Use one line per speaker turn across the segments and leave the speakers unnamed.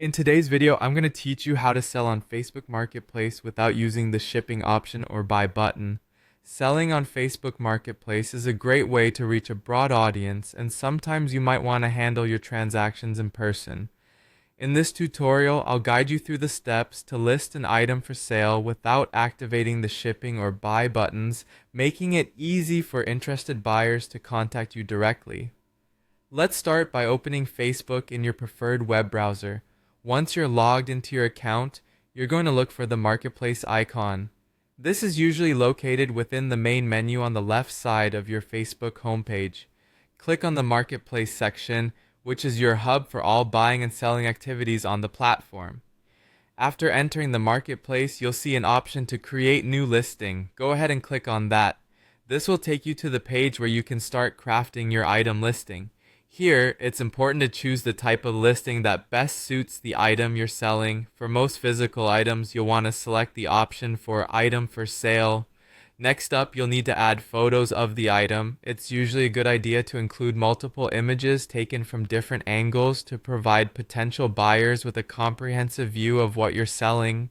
In today's video, I'm going to teach you how to sell on Facebook Marketplace without using the shipping option or buy button. Selling on Facebook Marketplace is a great way to reach a broad audience, and sometimes you might want to handle your transactions in person. In this tutorial, I'll guide you through the steps to list an item for sale without activating the shipping or buy buttons, making it easy for interested buyers to contact you directly. Let's start by opening Facebook in your preferred web browser. Once you're logged into your account, you're going to look for the Marketplace icon. This is usually located within the main menu on the left side of your Facebook homepage. Click on the Marketplace section, which is your hub for all buying and selling activities on the platform. After entering the Marketplace, you'll see an option to create new listing. Go ahead and click on that. This will take you to the page where you can start crafting your item listing. Here, it's important to choose the type of listing that best suits the item you're selling. For most physical items, you'll want to select the option for Item for Sale. Next up, you'll need to add photos of the item. It's usually a good idea to include multiple images taken from different angles to provide potential buyers with a comprehensive view of what you're selling.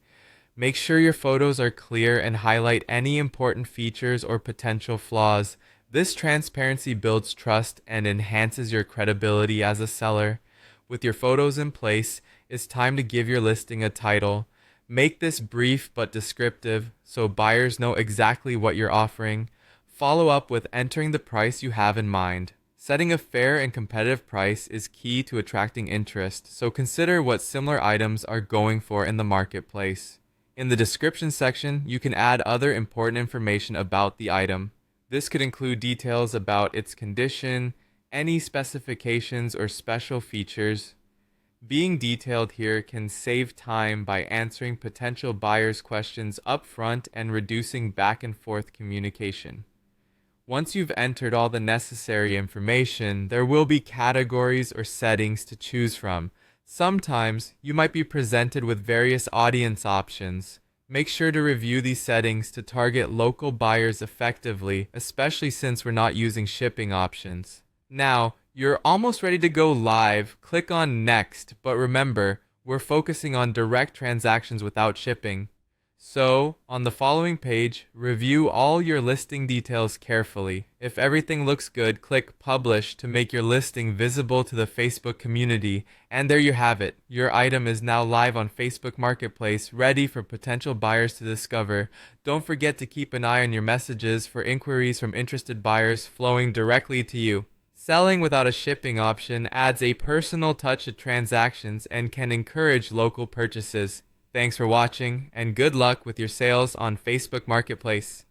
Make sure your photos are clear and highlight any important features or potential flaws. This transparency builds trust and enhances your credibility as a seller. With your photos in place, it's time to give your listing a title. Make this brief but descriptive so buyers know exactly what you're offering. Follow up with entering the price you have in mind. Setting a fair and competitive price is key to attracting interest, so consider what similar items are going for in the marketplace. In the description section, you can add other important information about the item. This could include details about its condition, any specifications or special features. Being detailed here can save time by answering potential buyers' questions upfront and reducing back and forth communication. Once you've entered all the necessary information, there will be categories or settings to choose from. Sometimes you might be presented with various audience options. Make sure to review these settings to target local buyers effectively, especially since we're not using shipping options. Now, you're almost ready to go live. Click on Next, but remember, we're focusing on direct transactions without shipping. So, on the following page, review all your listing details carefully. If everything looks good, click Publish to make your listing visible to the Facebook community. And there you have it. Your item is now live on Facebook Marketplace, ready for potential buyers to discover. Don't forget to keep an eye on your messages for inquiries from interested buyers flowing directly to you. Selling without a shipping option adds a personal touch to transactions and can encourage local purchases. Thanks for watching, and good luck with your sales on Facebook Marketplace.